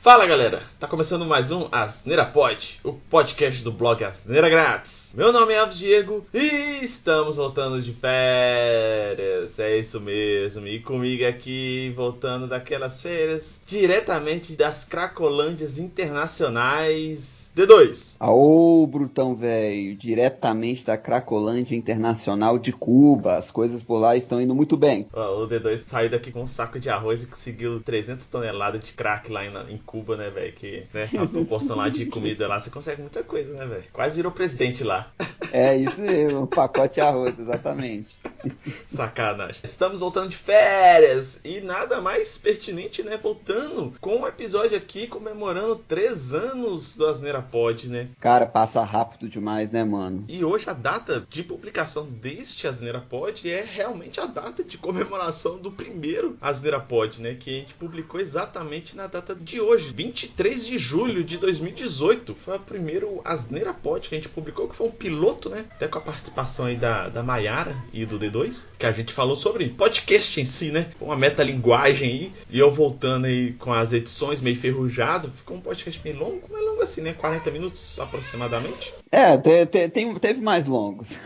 Fala galera, tá começando mais um Asneira Pod, o podcast do blog Asneira Grátis. Meu nome é Alves Diego e estamos voltando de férias, é isso mesmo. E comigo aqui, voltando daquelas férias, diretamente das Cracolândias Internacionais, D2. Aô, Brutão velho, diretamente da Cracolândia Internacional de Cuba. As coisas por lá estão indo muito bem. O D2 saiu daqui com um saco de arroz e conseguiu 300 toneladas de crack lá em Cuba, né, velho? Que, né, a proporção lá de comida lá, você consegue muita coisa, né, velho? Quase virou presidente lá. É isso mesmo, um pacote de arroz, exatamente. Sacanagem. Estamos voltando de férias e nada mais pertinente, né? Voltando com um episódio aqui comemorando 3 anos do Asneira Pod, né? Cara, passa rápido demais, né, mano? E hoje a data de publicação deste Asneira Pod é realmente a data de comemoração do primeiro Asneira Pod, né? Que a gente publicou exatamente na data de hoje, 23 de julho de 2018. Foi o primeiro Asneira Pod que a gente publicou, que foi um piloto, né? Até com a participação aí da Mayara e do D2, que a gente falou sobre podcast em si, né? Uma metalinguagem aí. E eu voltando aí com as edições meio enferrujado. Ficou um podcast bem longo, mas longo assim, né? 40 minutos aproximadamente. É, teve mais longos.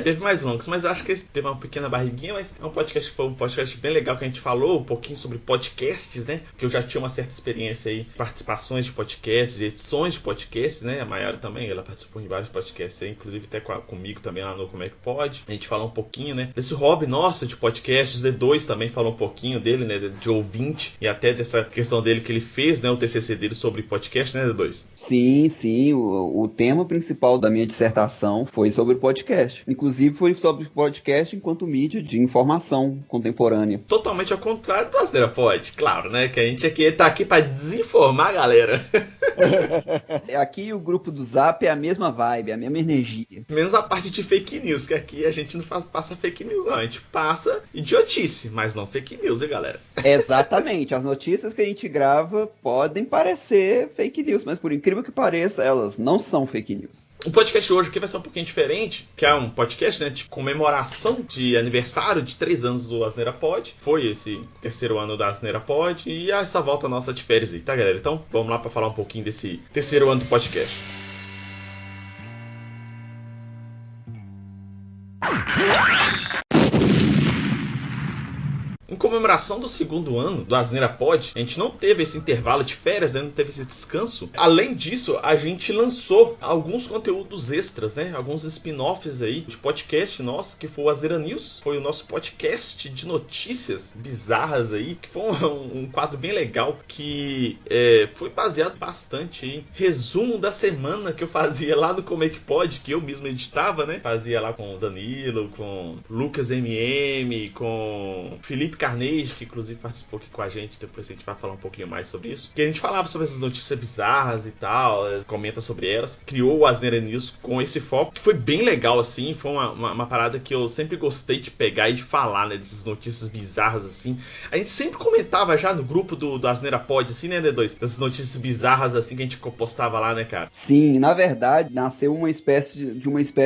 Teve mais longos, mas acho que esse teve uma pequena barriguinha, mas é um podcast que foi um podcast bem legal, que a gente falou um pouquinho sobre podcasts, né? Que eu já tinha uma certa experiência aí, participações de podcasts, de edições de podcasts, né? A Mayara também, ela participou em vários podcasts aí, inclusive até comigo também lá no Como é que Pode. A gente falou um pouquinho, né? Desse hobby nosso de podcasts, o D2 também falou um pouquinho dele, né? De ouvinte, e até dessa questão dele que ele fez, né? O TCC dele sobre podcast, né, D2? Sim, o tema principal da minha dissertação foi sobre podcast. Inclusive foi sobre podcast enquanto mídia de informação contemporânea. Totalmente ao contrário do Asneira Pod, claro, né? Que a gente aqui tá aqui pra desinformar a galera. Aqui o grupo do Zap é a mesma vibe, a mesma energia. Menos a parte de fake news, que aqui a gente não passa fake news, não. A gente passa idiotice, mas não fake news, hein, galera? Exatamente. As notícias que a gente grava podem parecer fake news, mas por incrível que pareça, elas não são fake news. O podcast hoje aqui vai ser um pouquinho diferente, que é um podcast, né, de comemoração de aniversário de 3 anos do Asneira Pod. Foi esse terceiro ano da Asneira Pod e essa volta nossa de férias aí, tá, galera? Então, vamos lá pra falar um pouquinho desse terceiro ano do podcast. Em comemoração do segundo ano do Asneira Pod, a gente não teve esse intervalo de férias, né? Não teve esse descanso. Além disso, a gente lançou alguns conteúdos extras, né? Alguns spin-offs aí de podcast nosso, que foi o Asneira News. Foi o nosso podcast de notícias bizarras aí, que foi um quadro bem legal, que foi baseado bastante em resumo da semana que eu fazia lá no Como é que Pode, que eu mesmo editava, né? Fazia lá com o Danilo, com Lucas MM, com Felipe Carnegie, que inclusive participou aqui com a gente, depois a gente vai falar um pouquinho mais sobre isso, que a gente falava sobre essas notícias bizarras e tal, comenta sobre elas, criou o Asneira News com esse foco, que foi bem legal, assim, foi uma parada que eu sempre gostei de pegar e de falar, né, dessas notícias bizarras, assim. A gente sempre comentava já no grupo do Asneira Pod, assim, né, D2? Dessas notícias bizarras, assim, que a gente postava lá, né, cara? Sim, na verdade, nasceu uma espécie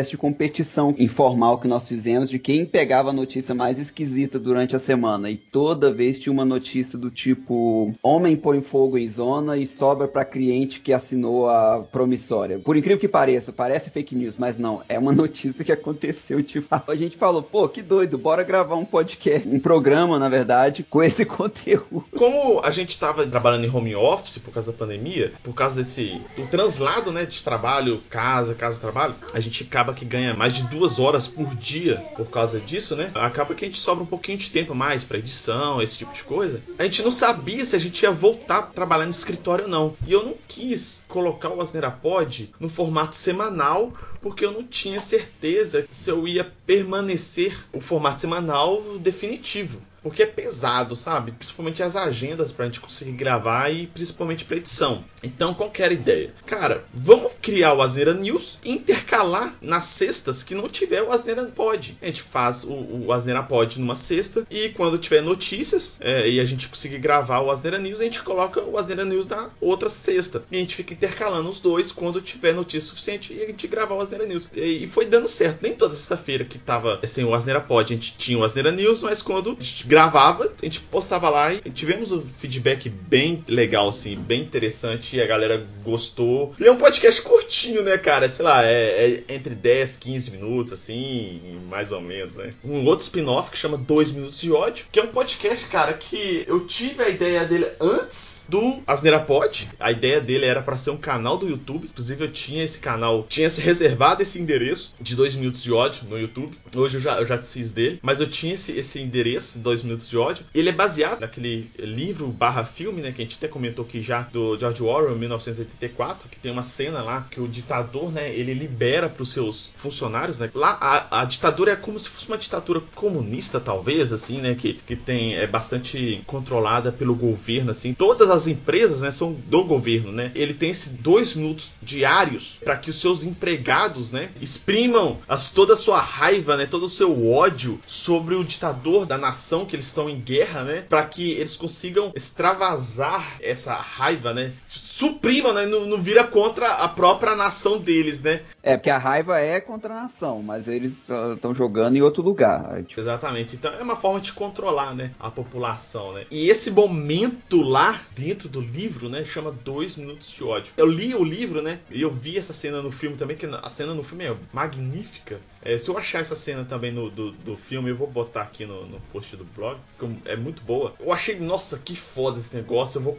de competição informal que nós fizemos de quem pegava a notícia mais esquisita durante a semana. E toda vez tinha uma notícia do tipo: homem põe fogo em zona e sobra pra cliente que assinou a promissória. Por incrível que pareça, parece fake news, mas não, é uma notícia que aconteceu. Tipo, a gente falou, pô, que doido, bora gravar um podcast, um programa, na verdade, com esse conteúdo. Como a gente tava trabalhando em home office por causa da pandemia, por causa do translado, né, de trabalho, casa, trabalho, a gente acaba que ganha mais de 2 horas por dia por causa disso, né? Acaba que a gente sobra um pouquinho de tempo mais pra edição, esse tipo de coisa. A gente não sabia se a gente ia voltar a trabalhar no escritório ou não. E eu não quis colocar o Asneira Pod no formato semanal, porque eu não tinha certeza se eu ia permanecer o formato semanal definitivo. Porque é pesado, sabe? Principalmente as agendas pra gente conseguir gravar e principalmente pra edição. Então, qual que era a ideia? Cara, vamos criar o Asneira News e intercalar nas sextas que não tiver o Asneira Pod. A gente faz o Asneira Pod numa sexta e quando tiver notícias e a gente conseguir gravar o Asneira News, a gente coloca o Asneira News na outra sexta. E a gente fica intercalando os dois quando tiver notícia suficiente e a gente grava Asneira News. E foi dando certo. Nem toda sexta-feira que tava assim, o Asneira Pod, a gente tinha o Asneira News, mas quando a gente gravava, a gente postava lá e tivemos um feedback bem legal, assim, bem interessante, e a galera gostou. E é um podcast curtinho, né, cara? Sei lá, é entre 10, 15 minutos, assim, mais ou menos, né? Um outro spin-off que chama 2 Minutos de Ódio, que é um podcast, cara, que eu tive a ideia dele antes do Asneira Pod. A ideia dele era pra ser um canal do YouTube. Inclusive, eu tinha esse canal, tinha reservado esse endereço de 2 Minutos de Ódio no YouTube. Hoje eu já desfiz dele, mas eu tinha esse endereço, 2 Minutos de Ódio. Ele é baseado naquele livro/filme, né, que a gente até comentou aqui já, do George Orwell, 1984, que tem uma cena lá que o ditador, né, ele libera pros seus funcionários, né, lá a ditadura é como se fosse uma ditadura comunista, talvez, assim, né, que é bastante controlada pelo governo, assim. Todas as empresas, né, são do governo, né. Ele tem esses 2 minutos diários para que os seus empregados, né, exprimam toda a sua raiva, né, todo o seu ódio sobre o ditador da nação que eles estão em guerra, né, para que eles consigam extravasar essa raiva, né, suprimam, né, não vira contra a própria nação deles, né. É, porque a raiva é contra a nação, mas eles estão jogando em outro lugar. Exatamente, então é uma forma de controlar, né, a população, né. E esse momento lá dentro do livro, né, chama 2 Minutos de Ódio. Eu li o livro, né, e eu vi essa cena no filme também, que a cena no filme é magnífica. Se eu achar essa cena também do filme, eu vou botar aqui no post do blog, é muito boa. Eu achei, nossa, que foda esse negócio, eu vou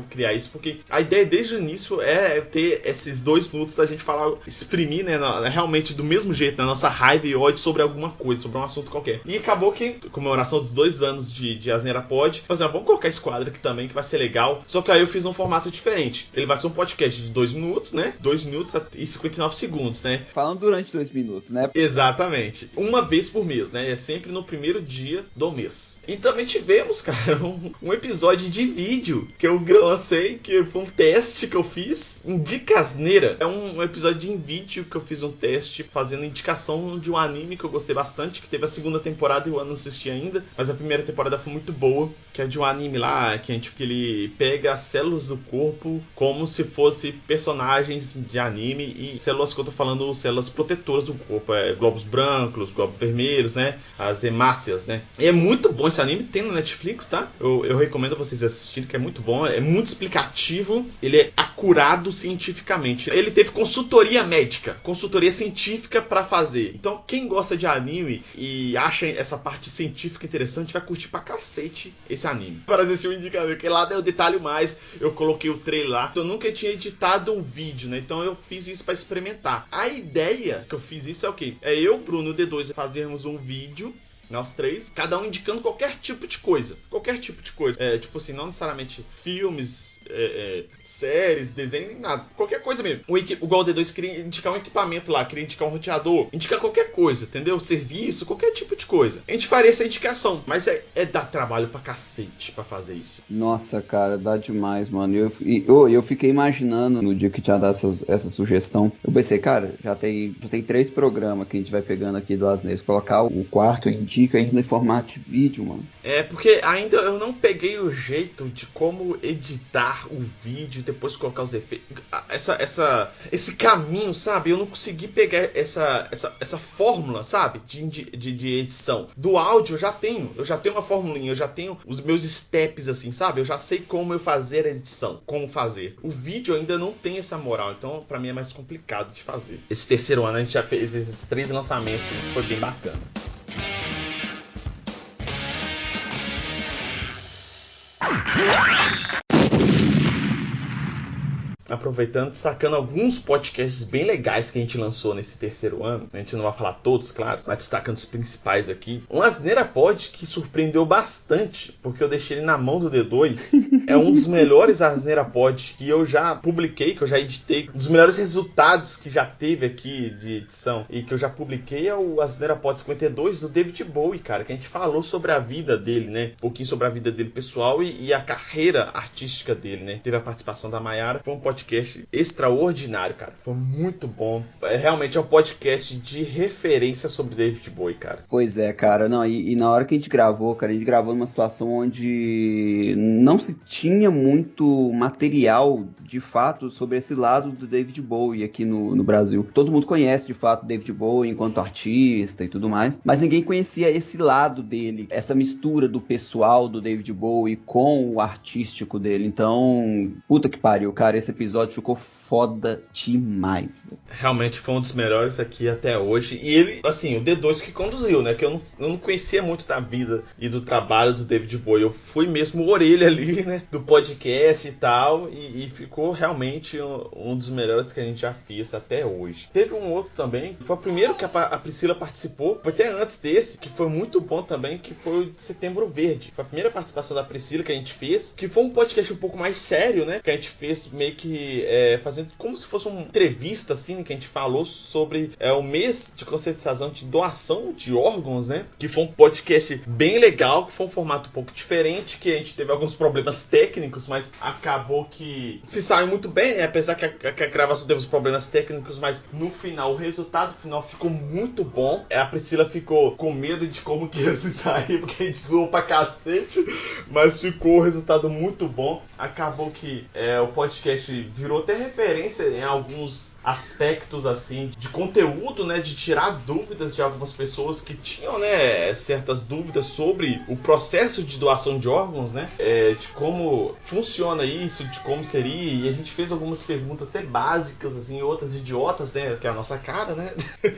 criar isso, porque a ideia desde o início é ter esses 2 minutos da gente falar, exprimir, né, realmente do mesmo jeito, na nossa raiva e ódio sobre alguma coisa, sobre um assunto qualquer. E acabou que, comemoração dos 2 anos de Asneira Pod, vamos colocar esse quadro aqui também, que vai ser legal, só que aí eu fiz um formato diferente. Ele vai ser um podcast de 2 minutos, né, 2 minutos e 59 segundos, né. Falando durante 2 minutos, né. Exatamente. Uma vez por mês, né? É sempre no primeiro dia do mês. E também tivemos, cara, um episódio de vídeo que eu lancei, que foi um teste que eu fiz. Indica Asneira. É um episódio em vídeo que eu fiz um teste fazendo indicação de um anime que eu gostei bastante, que teve a 2ª temporada e eu não assisti ainda, mas a primeira temporada foi muito boa, que é de um anime lá, que ele pega as células do corpo como se fosse personagens de anime, e células que eu tô falando, células protetoras do corpo, glóbulos brancos, glóbulos vermelhos, né? As hemácias, né? E é muito bom esse anime, tem na Netflix, tá? Eu recomendo vocês assistirem, que é muito bom, é muito explicativo, ele é acurado cientificamente. Ele teve consultoria médica, consultoria científica pra fazer. Então, quem gosta de anime e acha essa parte científica interessante, vai curtir pra cacete esse anime. Para assistir o indicador, porque lá eu detalho mais, eu coloquei o trailer lá. Eu nunca tinha editado um vídeo, né? Então eu fiz isso pra experimentar. A ideia que eu fiz isso é o quê? É eu, Bruno e o D2 fazermos um vídeo, nós 3, cada um indicando qualquer tipo de coisa. Qualquer tipo de coisa. Tipo assim, não necessariamente filmes, séries, desenho, nem nada. Qualquer coisa mesmo. Igual o D2 queria indicar um equipamento lá, queria indicar um roteador, indicar qualquer coisa, entendeu? Serviço, qualquer tipo de coisa. A gente faria essa indicação, mas dar trabalho pra cacete pra fazer isso. Nossa, cara, dá demais, mano. Eu fiquei imaginando no dia que tinha dado essa sugestão. Eu pensei, cara, já tem 3 programas que a gente vai pegando aqui do Asneira. Colocar o quarto, indica ainda em formato de vídeo, mano. Porque ainda eu não peguei o jeito de como editar o vídeo e depois colocar os efeitos. Esse caminho, sabe? Eu não consegui pegar essa fórmula, sabe? De edição. Do áudio eu já tenho uma formulinha, eu já tenho os meus steps, assim, sabe? Eu já sei como eu fazer a edição, como fazer. O vídeo ainda não tem essa moral, então pra mim é mais complicado de fazer. Esse terceiro ano a gente já fez esses 3 lançamentos e foi bem bacana. Aproveitando, destacando alguns podcasts bem legais que a gente lançou nesse terceiro ano. A gente não vai falar todos, claro, mas destacando os principais aqui. Um Asneira Pod que surpreendeu bastante, porque eu deixei ele na mão do D2. É um dos melhores Asneira Pod que eu já publiquei, que eu já editei. Um dos melhores resultados que já teve aqui de edição e que eu já publiquei é o Asneira Pod 52 do David Bowie, cara, que a gente falou sobre a vida dele, né? Um pouquinho sobre a vida dele pessoal e a carreira artística dele, né? Teve a participação da Mayara. Foi um podcast podcast extraordinário, cara. Foi muito bom. Realmente é um podcast de referência sobre David Bowie, cara. Pois é, cara. Não, e na hora que a gente gravou, cara, a gente gravou numa situação onde não se tinha muito material, de fato, sobre esse lado do David Bowie aqui no Brasil. Todo mundo conhece, de fato, o David Bowie enquanto artista e tudo mais, mas ninguém conhecia esse lado dele, essa mistura do pessoal do David Bowie com o artístico dele. Então, puta que pariu, cara, esse episódio ficou foda demais. Realmente foi um dos melhores aqui até hoje. E ele, assim, o D2 que conduziu, né? Que eu não conhecia muito da vida e do trabalho do David Bowie. Eu fui mesmo orelha ali, né? Do podcast e tal. E ficou realmente um dos melhores que a gente já fez até hoje. Teve um outro também, que foi o primeiro que a Priscila participou. Foi até antes desse, que foi muito bom também, que foi o de Setembro Verde. Foi a primeira participação da Priscila que a gente fez. Que foi um podcast um pouco mais sério, né? Que a gente fez meio que fazendo como se fosse uma entrevista, assim, que a gente falou sobre o mês de conscientização de doação de órgãos, né? Que foi um podcast bem legal, que foi um formato um pouco diferente, que a gente teve alguns problemas técnicos, mas acabou que se saiu muito bem, né? Apesar que a gravação teve uns problemas técnicos, mas no final, o resultado final ficou muito bom. A Priscila ficou com medo de como que ia se sair, porque a gente zoou pra cacete, mas ficou o resultado muito bom. Acabou que o podcast virou até referência em alguns aspectos, assim, de conteúdo, né, de tirar dúvidas de algumas pessoas que tinham, né, certas dúvidas sobre o processo de doação de órgãos, né, de como funciona isso, de como seria, e a gente fez algumas perguntas até básicas, assim, outras idiotas, né, que é a nossa cara, né.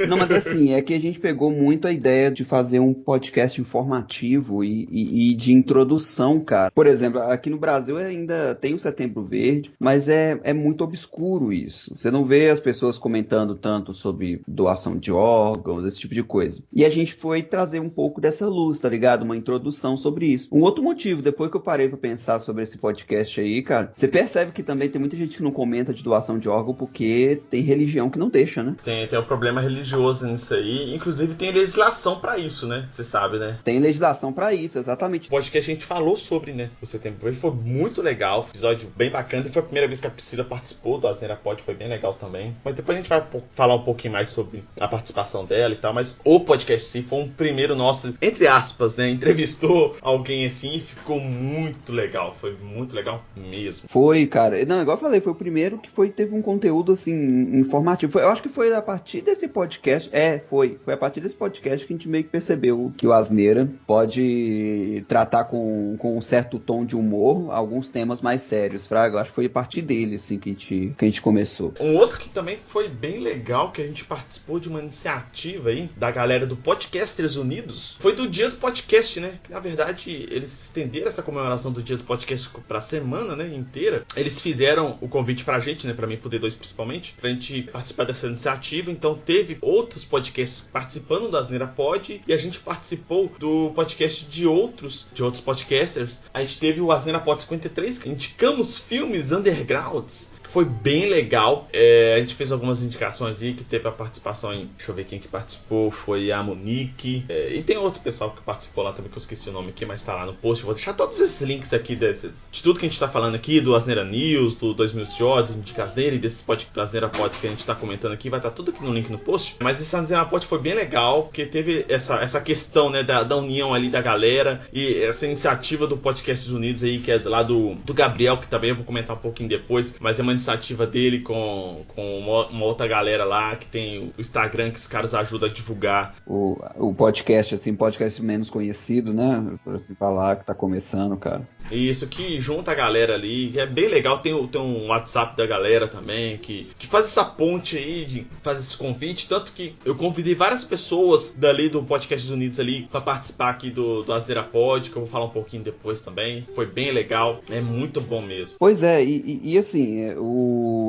Não, mas assim, é que a gente pegou muito a ideia de fazer um podcast informativo e de introdução, cara. Por exemplo, aqui no Brasil ainda tem o Setembro Verde, mas é muito obscuro isso. Você não vê as pessoas comentando tanto sobre doação de órgãos, esse tipo de coisa. E a gente foi trazer um pouco dessa luz, tá ligado? Uma introdução sobre isso. Um outro motivo, depois que eu parei pra pensar sobre esse podcast aí, cara, você percebe que também tem muita gente que não comenta de doação de órgão porque tem religião que não deixa, né? Tem um problema religioso nisso aí. Inclusive tem legislação pra isso, né? Você sabe, né? Tem legislação pra isso, exatamente. O podcast a gente falou sobre, né? O Setembro Verde foi muito legal. Episódio bem bacana. E foi a primeira vez que a Priscila participou do Asneira Pod. Foi bem legal também. Mas depois a gente vai falar um pouquinho mais sobre a participação dela e tal. Mas o podcast, sim, foi um primeiro nosso, entre aspas, né? Entrevistou alguém assim e ficou muito legal. Foi muito legal mesmo. Foi, cara. Não, igual eu falei, foi o primeiro que teve um conteúdo, assim, informativo. Eu acho que foi a partir desse podcast. Foi a partir desse podcast que a gente meio que percebeu que o Asneira pode tratar com um certo tom de humor alguns temas mais sérios, fraga. Eu acho que foi a partir dele, assim, que a gente começou. Um outro que também foi bem legal, que a gente participou de uma iniciativa aí da galera do Podcasters Unidos, foi do Dia do Podcast, né? Que, na verdade, eles estenderam essa comemoração do Dia do Podcast pra semana, né, inteira. Eles fizeram o convite pra gente, né, pra mim, pro D2 principalmente, pra gente participar dessa iniciativa. Então teve outros podcasts participando da Asneira Pod e a gente participou do podcast de outros podcasters. A gente teve o Asneira Pod 53, que indicamos filmes undergrounds. Foi bem legal. A gente fez algumas indicações aí, que teve a participação em... Deixa eu ver quem que participou. Foi a Monique. E tem outro pessoal que participou lá também, que eu esqueci o nome aqui, mas tá lá no post. Eu vou deixar todos esses links aqui de tudo que a gente tá falando aqui, do Asneira News, do 2 Minutos de Ódio, do Indica Asneira e desses podcasts do Asneira Pods que a gente tá comentando aqui. Vai estar tudo aqui no link no post. Mas esse Asneira Pod foi bem legal, porque teve essa questão, né, da união ali da galera e essa iniciativa do Podcasts Unidos aí, que é lá do Gabriel, que também eu vou comentar um pouquinho depois, mas é uma iniciativa dele com uma outra galera lá que tem o Instagram, que os caras ajudam a divulgar o podcast, assim, podcast menos conhecido, né? Por assim falar, que tá começando, cara. Isso, que junta a galera ali, que é bem legal. Tem um WhatsApp da galera também, que faz essa ponte aí, faz esse convite. Tanto que eu convidei várias pessoas dali do Podcasts Unidos ali pra participar aqui do Asneira Pod, que eu vou falar um pouquinho depois também. Foi bem legal, é muito bom mesmo. Pois é, e assim,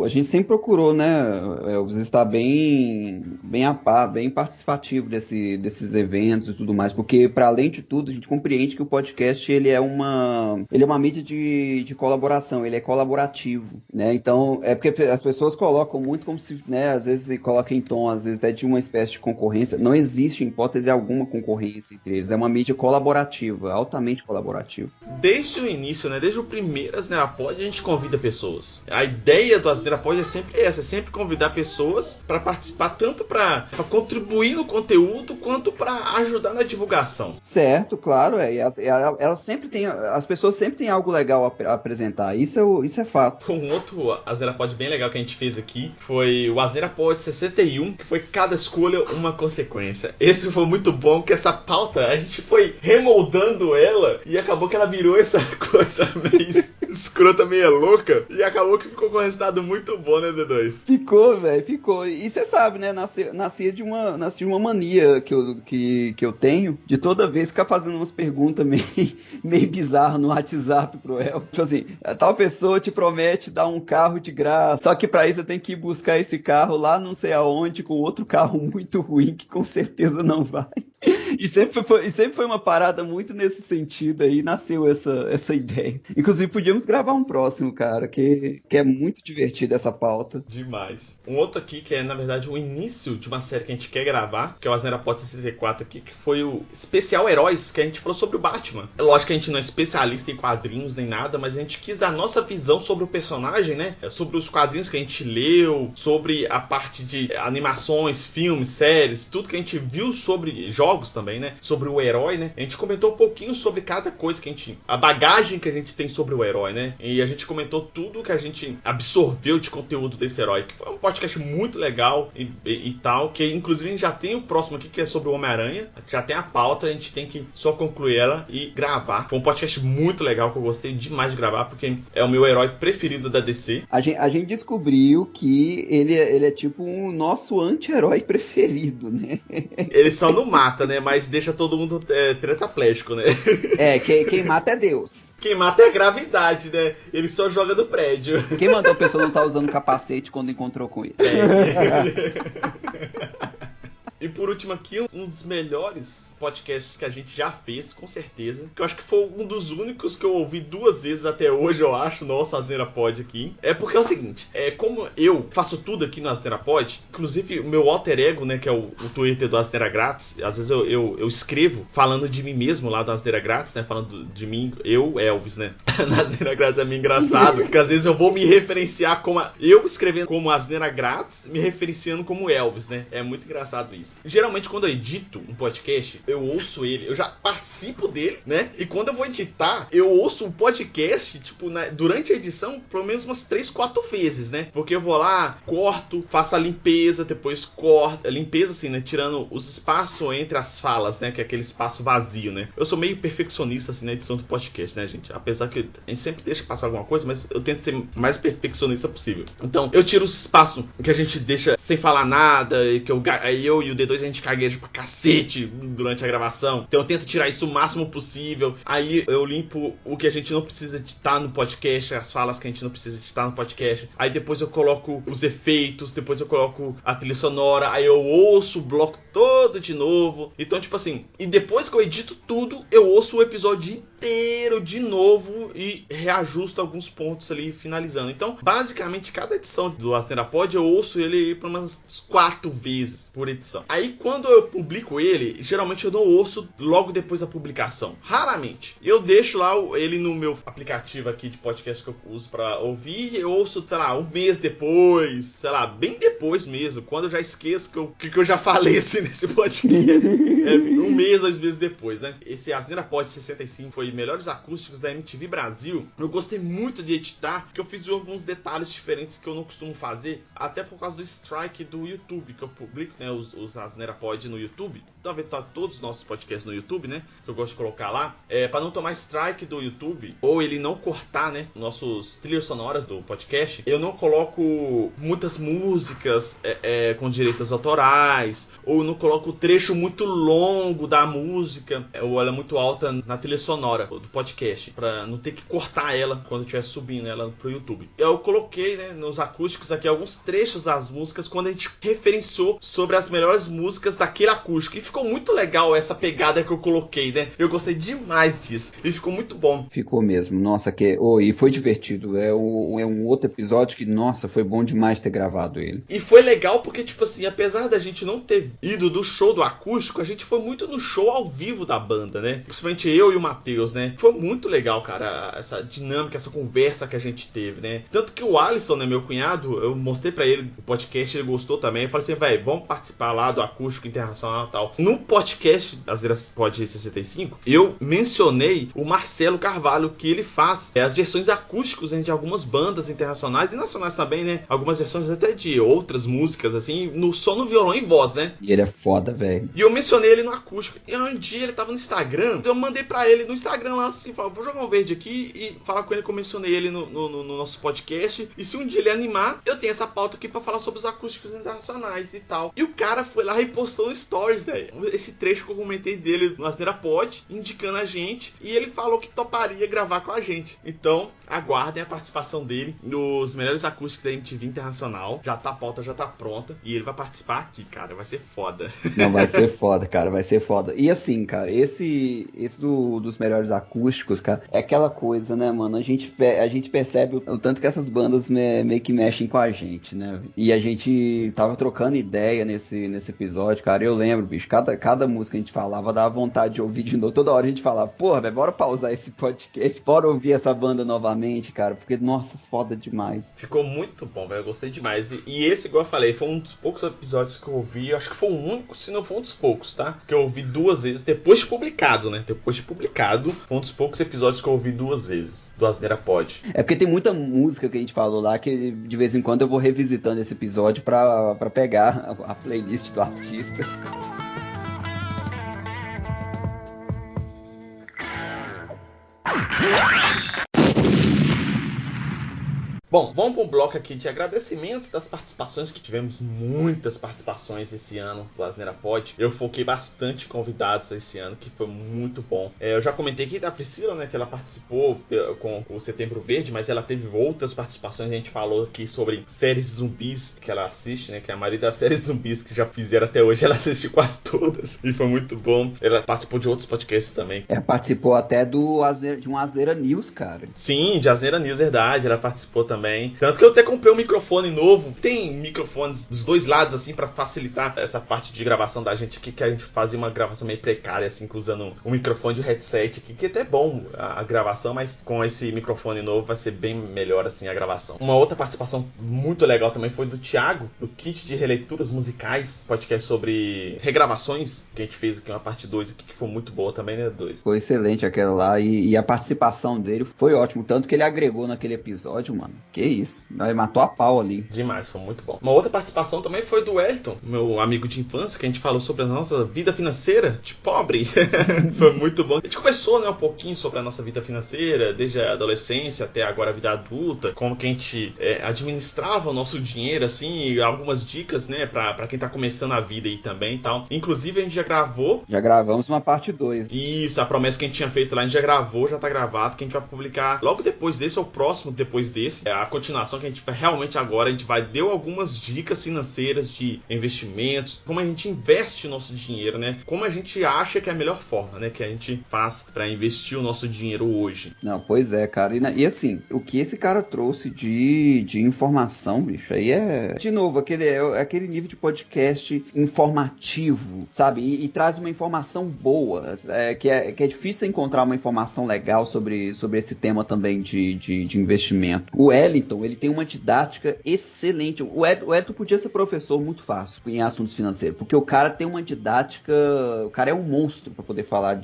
a gente sempre procurou, né, estar bem a par, bem participativo desses eventos e tudo mais, porque para além de tudo, a gente compreende que o podcast ele é uma mídia de colaboração, ele é colaborativo, né? Então, é porque as pessoas colocam muito como se, né, às vezes colocam em tom, às vezes até de uma espécie de concorrência. Não existe, em hipótese alguma, concorrência entre eles. É uma mídia colaborativa, altamente colaborativa. Desde o início, né, desde o primeiro Asneira Pod, a gente convida pessoas. A ideia ideia do Asneira Pod é sempre essa, é sempre convidar pessoas para participar, tanto para contribuir no conteúdo, quanto para ajudar na divulgação. Certo, claro, ela sempre tem, as pessoas sempre têm algo legal a apresentar, isso é fato. Um outro Asneira Pod bem legal que a gente fez aqui foi o Asneira Pod 61, que foi cada escolha uma consequência. Esse foi muito bom, que essa pauta, a gente foi remoldando ela e acabou que ela virou essa coisa meio escrota, meio louca, e acabou que ficou com um resultado muito bom, né, D2? Ficou, velho, ficou. E você sabe, né, nascia de uma mania que eu tenho, de toda vez ficar fazendo umas perguntas meio bizarras no WhatsApp pro El. Tipo assim, tal pessoa te promete dar um carro de graça, só que pra isso você tem que ir buscar esse carro lá não sei aonde, com outro carro muito ruim, que com certeza não vai. E sempre foi uma parada muito nesse sentido aí, nasceu essa ideia. Inclusive, podíamos gravar um próximo, cara, que é muito divertido essa pauta. Demais. Um outro aqui, que é, na verdade, o início de uma série que a gente quer gravar, que é o Asneira Pod 64 aqui, que foi o especial Heróis, que a gente falou sobre o Batman. É lógico que a gente não é especialista em quadrinhos nem nada, mas a gente quis dar a nossa visão sobre o personagem, né? Sobre os quadrinhos que a gente leu, sobre a parte de animações, filmes, séries, tudo que a gente viu sobre jogos também, né? Sobre o herói, né? A gente comentou um pouquinho sobre cada coisa que a gente... a bagagem que a gente tem sobre o herói, né? E a gente comentou tudo que a gente absorveu de conteúdo desse herói, que foi um podcast muito legal e tal, que inclusive a gente já tem o próximo aqui, que é sobre o Homem-Aranha. Já tem a pauta, a gente tem que só concluir ela e gravar. Foi um podcast muito legal, que eu gostei demais de gravar, porque é o meu herói preferido da DC. A gente descobriu que ele é tipo o nosso anti-herói preferido, né? Ele só não mata, né? Mas deixa todo mundo tetraplégico, né? Quem mata é Deus. Quem mata é a gravidade, né? Ele só joga do prédio. Quem mandou a pessoa não estar usando capacete quando encontrou com ele? E por último aqui, um dos melhores podcasts que a gente já fez, com certeza. Que eu acho que foi um dos únicos que eu ouvi 2 vezes até hoje, eu acho, nosso Asneira Pod aqui. É porque é o seguinte, como eu faço tudo aqui no Asneira Pod, inclusive o meu alter ego, né, que é o Twitter do Asneira Grátis, às vezes eu escrevo falando de mim mesmo lá do Asneira Grátis, né, falando de mim, eu, Elvis, né. Na Asneira Grátis é meio engraçado, porque às vezes eu vou me referenciar como... eu escrevendo como Asneira Grátis, me referenciando como Elvis, né. É muito engraçado isso. Geralmente, quando eu edito um podcast, eu ouço ele, eu já participo dele, né? E quando eu vou editar, eu ouço o podcast, tipo, durante a edição, pelo menos umas 3, 4 vezes, né? Porque eu vou lá, corto, faço a limpeza, depois corto. A limpeza, assim, né? Tirando os espaços entre as falas, né? Que é aquele espaço vazio, né? Eu sou meio perfeccionista, assim, na edição do podcast, né, gente? Apesar que a gente sempre deixa passar alguma coisa, mas eu tento ser o mais perfeccionista possível. Então, eu tiro os espaços que a gente deixa sem falar nada, e que aí eu e o D2 a gente cagueja pra cacete durante a gravação. Então eu tento tirar isso o máximo possível. Aí eu limpo o que a gente não precisa editar no podcast, as falas que a gente não precisa editar no podcast. Aí depois eu coloco os efeitos, depois eu coloco a trilha sonora, aí eu ouço o bloco todo de novo. Então, tipo assim, e depois que eu edito tudo, eu ouço o episódio inteiro de novo e reajusto alguns pontos ali, finalizando. Então, basicamente, cada edição do Asneira Pod, eu ouço ele pelo menos 4 vezes por edição. Aí, quando eu publico ele, geralmente eu não ouço logo depois da publicação. Raramente. Eu deixo lá ele no meu aplicativo aqui de podcast que eu uso pra ouvir, e eu ouço, sei lá, um mês depois, sei lá, bem depois mesmo, quando eu já esqueço que eu já falei assim nesse podcast. Um mês, 2 meses depois, né? Esse Asneira Pod 65 foi melhores acústicos da MTV Brasil. Eu gostei muito de editar, porque eu fiz alguns detalhes diferentes que eu não costumo fazer, até por causa do strike do YouTube, que eu publico, né, os Asneira Pod no YouTube. Então, tá todos os nossos podcasts no YouTube, né, que eu gosto de colocar lá, para não tomar strike do YouTube, ou ele não cortar, né, nossos trilhas sonoras do podcast. Eu não coloco muitas músicas com direitos autorais, ou não coloco trecho muito longo da música, ou ela é muito alta na trilha sonora do podcast, pra não ter que cortar ela quando eu estiver subindo ela pro YouTube. Eu coloquei, né, nos acústicos aqui alguns trechos das músicas quando a gente referenciou sobre as melhores músicas daquele acústico. E ficou muito legal essa pegada que eu coloquei, né? Eu gostei demais disso. E ficou muito bom. Ficou mesmo. Nossa, e foi divertido. É um outro episódio que, nossa, foi bom demais ter gravado ele. E foi legal porque, tipo assim, apesar da gente não ter ido do show do acústico, a gente foi muito no show ao vivo da banda, né? Principalmente eu e o Matheus, Idols, né? Foi muito legal, cara, essa dinâmica, essa conversa que a gente teve, né? Tanto que o Alisson, né, meu cunhado, eu mostrei pra ele o podcast, ele gostou também. Eu falei assim, velho, vamos participar lá do Acústico Internacional e tal. No podcast Asneira Pod 65, eu mencionei o Marcelo Carvalho, que ele faz as versões acústicas, né, de algumas bandas internacionais e nacionais também, né? Algumas versões até de outras músicas, assim, só no violão e voz, né? E ele é foda, velho. E eu mencionei ele no acústico. E um dia ele tava no Instagram, eu mandei pra ele no Instagram lá assim, falei, vou jogar um verde aqui e falar com ele que eu mencionei ele no nosso podcast. E se um dia ele animar, eu tenho essa pauta aqui pra falar sobre os acústicos internacionais e tal. E o cara foi lá e postou no Stories, velho, esse trecho que eu comentei dele no Asneira Pod, indicando a gente. E ele falou que toparia gravar com a gente. Então, aguardem a participação dele nos melhores acústicos da MTV Internacional. Já tá a pauta, já tá pronta. E ele vai participar aqui, cara. Vai ser foda. Não, vai ser foda, cara. Vai ser foda. E assim, cara, esse dos melhores acústicos, cara, é aquela coisa, né, mano? A gente percebe o tanto que essas bandas meio que mexem com a gente, né? E a gente tava trocando ideia nesse episódio, cara. Eu lembro, bicho, cada música que a gente falava dava vontade de ouvir de novo. Toda hora a gente falava, porra, velho, bora pausar esse podcast, bora ouvir essa banda novamente, cara. Porque, nossa, foda demais. Ficou muito bom, velho. Eu gostei demais. E esse, igual eu falei, foi um dos poucos episódios que eu ouvi. Eu acho que foi o único, se não foi um dos poucos, tá? Que eu ouvi 2 vezes, depois de publicado, né? Depois de publicado, foi um dos poucos episódios que eu ouvi 2 vezes do Asneira Pod. É porque tem muita música que a gente falou lá que de vez em quando eu vou revisitando esse episódio pra pegar a playlist do artista. Bom, vamos para um bloco aqui de agradecimentos das participações, que tivemos muitas participações esse ano do Asneira Pod. Eu foquei bastante convidados esse ano, que foi muito bom. Eu já comentei aqui da Priscila, né, que ela participou com o Setembro Verde, mas ela teve outras participações. A gente falou aqui sobre séries zumbis que ela assiste, né, que é a maioria das séries zumbis que já fizeram até hoje, ela assiste quase todas, e foi muito bom. Ela participou de outros podcasts também. Participou até de um Asneira News, cara. Sim, de Asneira News, verdade, ela participou também. Tanto que eu até comprei um microfone novo. Tem microfones dos dois lados, assim, pra facilitar essa parte de gravação da gente aqui, que a gente fazia uma gravação meio precária, assim, usando um microfone de headset aqui, que até é bom a gravação, mas com esse microfone novo vai ser bem melhor, assim, a gravação. Uma outra participação muito legal também foi do Thiago, do Kit de Releituras Musicais, podcast sobre regravações, que a gente fez aqui, uma parte 2 aqui, que foi muito boa também, né, 2? Foi excelente aquela lá, e a participação dele foi ótimo, tanto que ele agregou naquele episódio, mano. Que isso, ele matou a pau ali. Demais, foi muito bom. Uma outra participação também foi do Wellington, meu amigo de infância, que a gente falou sobre a nossa vida financeira de pobre. Foi muito bom. A gente conversou, né, um pouquinho sobre a nossa vida financeira, desde a adolescência até agora a vida adulta, como que a gente administrava o nosso dinheiro, assim, e algumas dicas, né, pra quem tá começando a vida aí também e tal. Inclusive, a gente já gravou. Já gravamos uma parte 2. Isso, a promessa que a gente tinha feito lá, a gente já gravou, já tá gravado, que a gente vai publicar logo depois desse, ou próximo depois desse. A continuação que a gente vai realmente agora, a gente deu algumas dicas financeiras de investimentos, como a gente investe o nosso dinheiro, né? Como a gente acha que é a melhor forma, né? Que a gente faz pra investir o nosso dinheiro hoje. Não, pois é, cara. E assim, o que esse cara trouxe de informação, bicho, aí é, de novo, aquele nível de podcast informativo, sabe? E traz uma informação boa, que é difícil encontrar uma informação legal sobre esse tema também de investimento. O Wellington, ele tem uma didática excelente. O Wellington podia ser professor muito fácil em assuntos financeiros, porque o cara tem uma didática, o cara é um monstro pra poder falar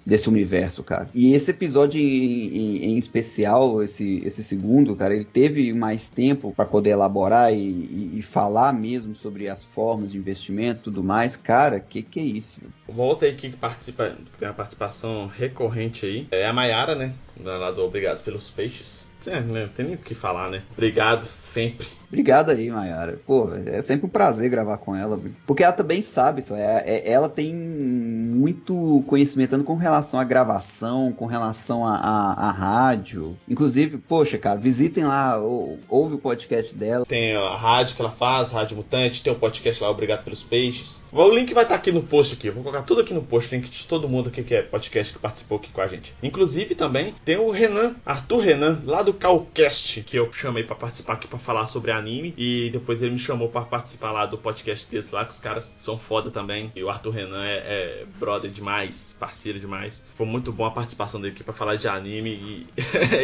desse universo, cara. E esse episódio em especial, esse segundo, cara, ele teve mais tempo pra poder elaborar e falar mesmo sobre as formas de investimento e tudo mais. Cara, que é isso? Uma outra aí que participa, tem uma participação recorrente aí, é a Mayara, né? Lá do Obrigado pelos Peixes. Não tem nem o que falar, né? Obrigado sempre. Obrigado aí, Mayara. Pô, é sempre um prazer gravar com ela, porque ela também sabe isso. Ela tem muito conhecimento tanto com relação à gravação, com relação à rádio. Inclusive, poxa, cara, visitem lá, ouve o podcast dela. Tem a rádio que ela faz, Rádio Mutante, tem o podcast lá, Obrigado pelos Peixes. O link vai estar aqui no post aqui. Eu vou colocar tudo aqui no post, link de todo mundo aqui que é podcast que participou aqui com a gente. Inclusive também tem o Renan, Arthur Renan, lá do Calcast, que eu chamei pra participar aqui pra falar sobre anime, e depois ele me chamou pra participar lá do podcast desse lá, que os caras são foda também, e o Arthur Renan é brother demais, parceiro demais. Foi muito bom a participação dele aqui pra falar de anime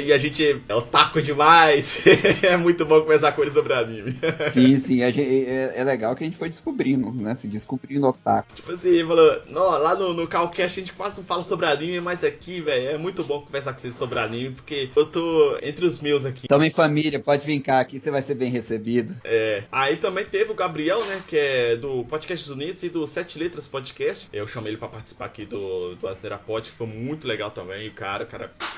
e a gente é otaku demais. É muito bom conversar com ele sobre anime. Sim, é legal que a gente foi descobrindo, né? Se descobrindo otaku. Tipo assim, falou, lá no Calcast a gente quase não fala sobre anime, mas aqui, velho, é muito bom conversar com vocês sobre anime, porque eu tô entre os meus aqui. Também família, pode vir cá, aqui você vai ser bem recebido. Aí também teve o Gabriel, né, que é do Podcasts Unidos e do Sete Letras Podcast. Eu chamei ele pra participar aqui do Asneira Pod, que foi muito legal também. O cara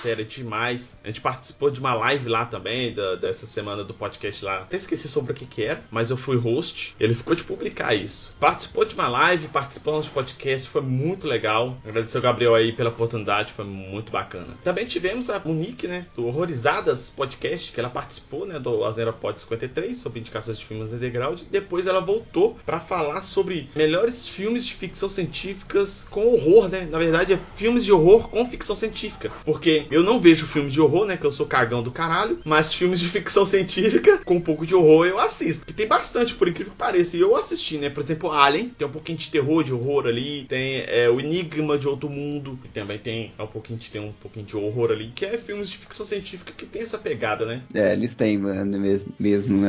fera demais. A gente participou de uma live lá também, dessa semana do podcast lá. Até esqueci sobre o que era, mas eu fui host. Ele ficou de publicar isso. Participou de uma live, participamos de podcast, foi muito legal. Agradecer ao Gabriel aí pela oportunidade, foi muito bacana. Também tivemos a Monique, né, do Horrorizadas Podcast, que ela participou, né, do Asneira Pod 53, sobre indicações de filmes underground. Depois ela voltou pra falar sobre melhores filmes de ficção científicas com horror, né? Na verdade, é filmes de horror com ficção científica. Porque eu não vejo filmes de horror, né, que eu sou cagão do caralho, mas filmes de ficção científica com um pouco de horror eu assisto. Que tem bastante, por incrível que pareça. E eu assisti, né? Por exemplo, Alien, tem um pouquinho de terror, de horror ali. Tem o Enigma de Outro Mundo, que também tem um pouquinho de horror ali, que é filmes de ficção científica que tem essa pegada, né? Eles têm mesmo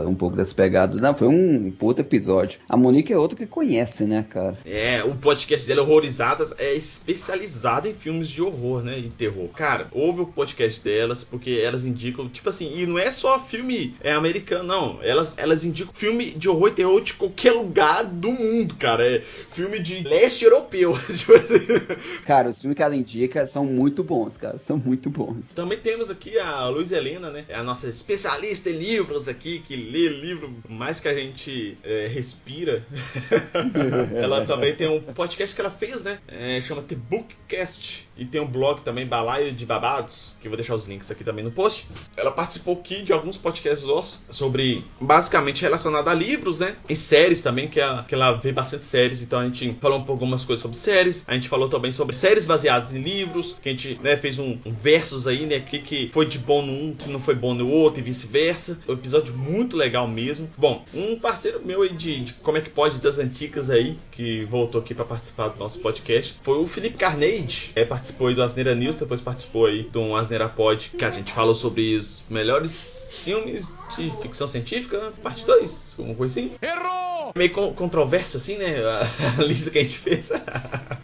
um pouco dessa pegada. Não, foi um puto episódio. A Monique é outra que conhece, né, cara? O podcast dela, Horrorizadas, é especializado em filmes de horror, né? E terror. Cara, ouve o podcast delas, porque elas indicam, tipo assim, e não é só filme americano, não. Elas indicam filme de horror e terror de qualquer lugar do mundo, cara. É filme de leste europeu. Tipo assim. Cara, os filmes que ela indica são muito bons, cara. São muito bons. Também temos aqui a Luiz Helena, né? É a nossa especialista em livros aqui, que lê livro mais que a gente respira. Ela também tem um podcast que ela fez, né? Chama The Bookcast. E tem um blog também, Balaio de Babados, que eu vou deixar os links aqui também no post. Ela participou aqui de alguns podcasts nossos sobre, basicamente, relacionado a livros, né? E séries também, que ela vê bastante séries. Então a gente falou algumas coisas sobre séries. A gente falou também sobre séries baseadas em livros, que a gente, né, fez um versus aí, né? Que foi de bom num, que não foi bom no outro e vice-versa. Um episódio muito legal mesmo. Bom, um parceiro meu aí de Como é que Pode das antigas aí, que voltou aqui para participar do nosso podcast, foi o Felipe Carneide. Participou aí do Asneira News, depois participou aí do Asneira Pod, que a gente falou sobre os melhores filmes de ficção científica, parte 2, alguma coisa assim. Errou! Meio controverso assim, né? A lista que a gente fez.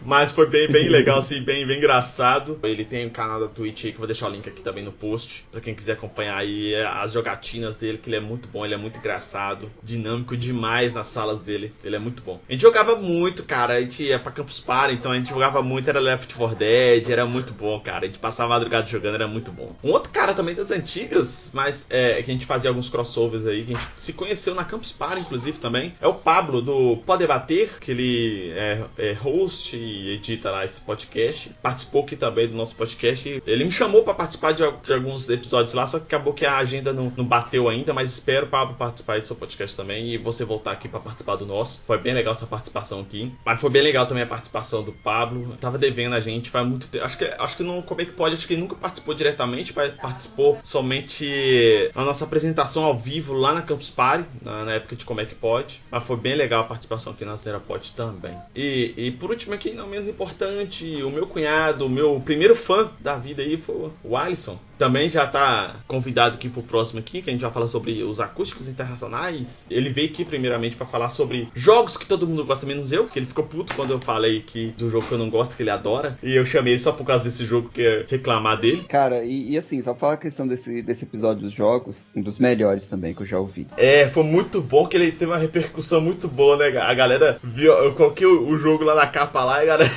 Mas foi bem legal, assim, bem engraçado. Ele tem um canal da Twitch aí, que eu vou deixar o link aqui também no post, pra quem quiser acompanhar aí as jogatinas dele, que ele é muito bom, ele é muito engraçado, dinâmico demais nas falas dele, ele é muito bom. A gente jogava muito, cara, a gente ia pra Campus Party, então a gente jogava muito, era Left 4 Dead, era muito bom, cara, a gente passava a madrugada jogando, era muito bom. Um outro cara também das antigas, mas que a gente fazia alguns crossovers aí, que a gente se conheceu na Campus Party, inclusive, também, é o Pablo, do Pode Debater, que ele é host e edita lá esse podcast, participou aqui também do nosso podcast. Ele me chamou pra participar de alguns episódios lá, só que acabou que a agenda não bateu ainda, mas espero, Pablo, participar aí do seu podcast também e você voltar aqui pra participar do nosso. Foi bem legal essa participação aqui, mas foi bem legal também a participação do Pablo. Eu tava devendo a gente, faz muito tempo, acho que não, como é que pode, acho que ele nunca participou diretamente, mas participou somente na nossa apresentação ao vivo lá na Campus Party, na época de Como é que Pode, mas foi bem legal a participação aqui na Asneira Pod também. E por último aqui, não menos importante, o meu cunhado, o meu primeiro fã da vida aí foi o Alisson. Também já tá convidado aqui pro próximo aqui, que a gente vai falar sobre os acústicos internacionais. Ele veio aqui primeiramente pra falar sobre jogos que todo mundo gosta, menos eu, que ele ficou puto quando eu falei do jogo que eu não gosto, que ele adora. E eu chamei ele só por causa desse jogo, que é reclamar dele. Cara, e assim, só falar a questão desse episódio dos jogos, um dos melhores também que eu já ouvi. Foi muito bom, que ele teve uma repercussão muito boa, né? A galera viu, eu coloquei o jogo lá na capa lá e a galera...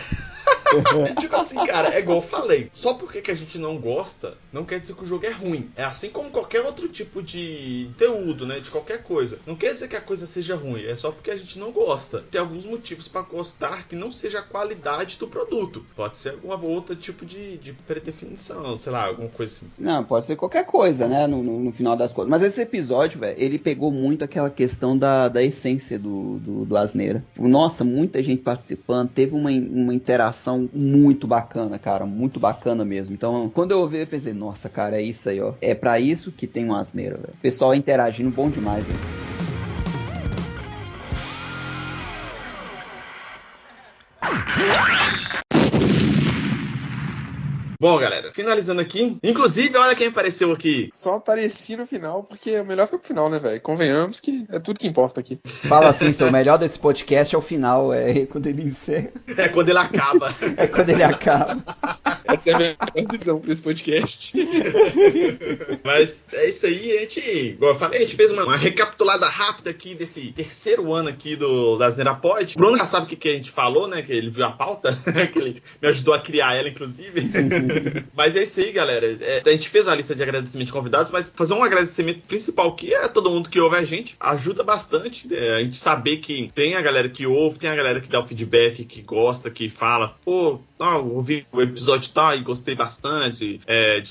Tipo assim, cara, é igual eu falei. Só porque que a gente não gosta, não quer dizer que o jogo é ruim. É assim como qualquer outro tipo de conteúdo, né? De qualquer coisa. Não quer dizer que a coisa seja ruim. É só porque a gente não gosta. Tem alguns motivos pra gostar que não seja a qualidade do produto. Pode ser alguma outra tipo de predefinição, sei lá, alguma coisa assim. Não, pode ser qualquer coisa, né? No final das contas. Mas esse episódio, velho, ele pegou muito aquela questão da essência do Asneira. Nossa, muita gente participando. Teve uma interação muito bacana, cara, muito bacana mesmo. Então, quando eu ouvi, eu pensei, nossa, cara, é isso aí, ó. É pra isso que tem uma Asneira, velho. O pessoal interagindo, bom demais, velho. Bom, galera, finalizando aqui. Inclusive, olha quem apareceu aqui. Só apareci no final, porque o melhor foi pro final, né, velho? Convenhamos que é tudo que importa aqui. Fala assim, o melhor desse podcast é o final, é quando ele encerra. É quando ele acaba. É quando ele acaba. Essa é a minha visão pra esse podcast. Mas é isso aí, a gente, igual eu falei, a gente fez uma recapitulada rápida aqui desse terceiro ano aqui da Asneira Pod. O Bruno já sabe o que a gente falou, né? Que ele viu a pauta, que ele me ajudou a criar ela, inclusive. Mas é isso aí, galera. A gente fez a lista de agradecimentos de convidados, mas fazer um agradecimento principal que é todo mundo que ouve a gente. Ajuda bastante a gente saber que tem a galera que ouve, tem a galera que dá o feedback, que gosta, que fala, pô, não, ouvi o episódio tal e gostei bastante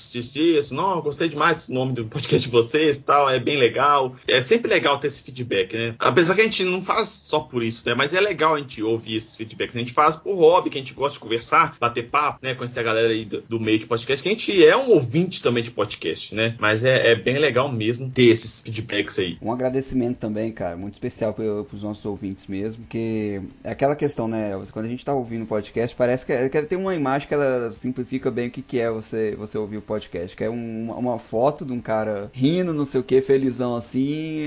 disso. Não, gostei demais do nome do podcast de vocês e tal, é bem legal. É sempre legal ter esse feedback, né? Apesar que a gente não faz só por isso, né? Mas é legal a gente ouvir esses feedbacks. A gente faz por hobby, que a gente gosta de conversar, bater papo, né? Conhecer a galera aí do meio de podcast, que a gente é um ouvinte também de podcast, né? Mas é bem legal mesmo ter esses feedbacks aí. Um agradecimento também, cara, muito especial pros nossos ouvintes mesmo, porque é aquela questão, né? Quando a gente tá ouvindo o podcast, parece que tem uma imagem que ela simplifica bem o que é você ouvir o podcast, que é uma foto de um cara rindo, não sei o que, felizão assim,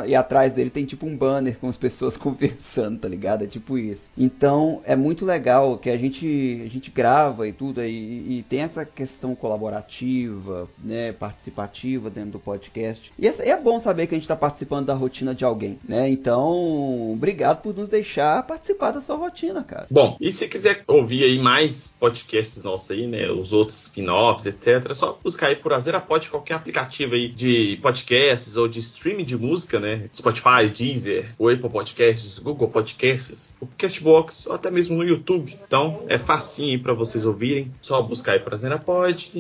e atrás dele tem tipo um banner com as pessoas conversando, tá ligado? É tipo isso. Então, é muito legal que a gente grava e tudo, e tem essa questão colaborativa, né, participativa dentro do podcast. E é bom saber que a gente tá participando da rotina de alguém, né? Então, obrigado por nos deixar participar da sua rotina, cara. Bom, e se quiser ouvir aí mais podcasts nossos aí, né, os outros spin-offs, etc, é só buscar aí por Asneira Pod, qualquer aplicativo aí de podcasts ou de streaming de música, né, Spotify, Deezer, o Apple Podcasts, Google Podcasts, o Castbox, ou até mesmo no YouTube. Então, é facinho aí pra vocês ouvirem, só buscar aí por Asneira Pod,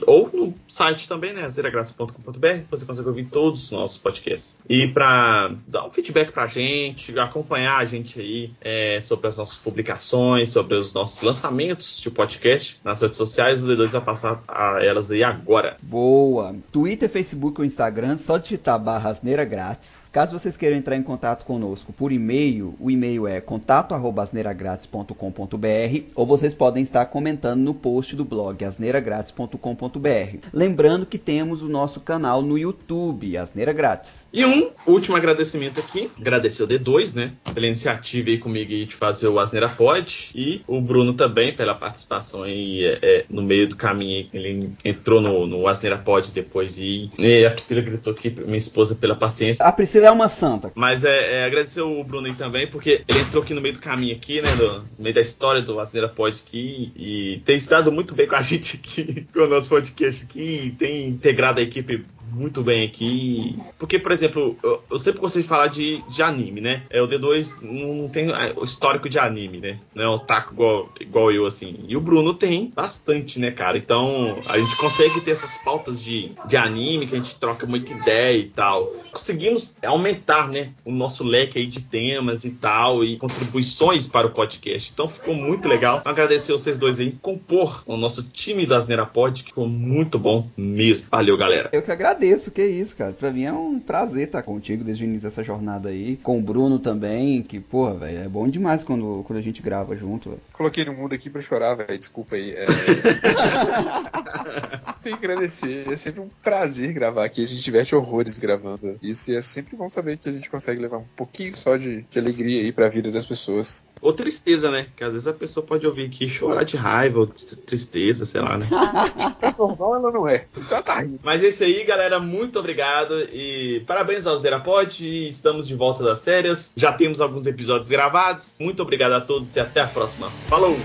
ou no site também, né, asneiragraça.com.br, você consegue ouvir todos os nossos podcasts. E pra dar um feedback pra gente, acompanhar a gente aí sobre as nossas publicações, sobre os nossos lançamentos de podcast nas redes sociais, o D2 vai passar a elas aí agora. Boa! Twitter, Facebook ou Instagram, só digitar @asneiragrátis. Caso vocês queiram entrar em contato conosco por e-mail, o e-mail é contato@asneiragratis.com.br, ou vocês podem estar comentando no post do blog asneiragratis.com.br. Lembrando que temos o nosso canal no YouTube, Asneira Grátis. E um último agradecimento aqui, agradecer o D2, né, pela iniciativa aí comigo de fazer o Asneira Pod, e o Bruno também pela participação aí no meio do caminho. Ele entrou no Asneira Pod depois, e a Priscila gritou aqui, minha esposa, pela paciência. A Priscila é uma santa. Mas agradecer o Bruno aí também, porque ele entrou aqui no meio do caminho aqui, né, no meio da história do Asneira Pod aqui, e tem estado muito bem com a gente aqui, com o nosso podcast aqui, e tem integrado a equipe muito bem aqui. Porque, por exemplo, eu sempre gostei de falar de anime, né? O D2 não tem o histórico de anime, né? Não é otaku igual eu, assim. E o Bruno tem bastante, né, cara? Então, a gente consegue ter essas pautas de anime, que a gente troca muita ideia e tal. Conseguimos aumentar, né, o nosso leque aí de temas e tal, e contribuições para o podcast. Então, ficou muito legal. Agradecer vocês dois aí, compor o nosso time da Asneira Pod, que ficou muito bom mesmo. Valeu, galera. Eu que agradeço, que isso, cara. Pra mim é um prazer estar contigo desde o início dessa jornada aí. Com o Bruno também, que, porra, velho, é bom demais quando a gente grava junto, velho. Coloquei no mundo aqui pra chorar, velho, desculpa aí. Tem que agradecer, é sempre um prazer gravar aqui, a gente diverte horrores gravando isso, e é sempre bom saber que a gente consegue levar um pouquinho só de alegria aí pra vida das pessoas. Ou tristeza, né? Que às vezes a pessoa pode ouvir aqui e chorar de raiva ou de tristeza, sei lá, né? Normal ela não é, então ela tá rindo. Mas é isso aí, galera, muito obrigado e parabéns ao Asneira Pod, estamos de volta das férias, já temos alguns episódios gravados, muito obrigado a todos e até a próxima. Falou!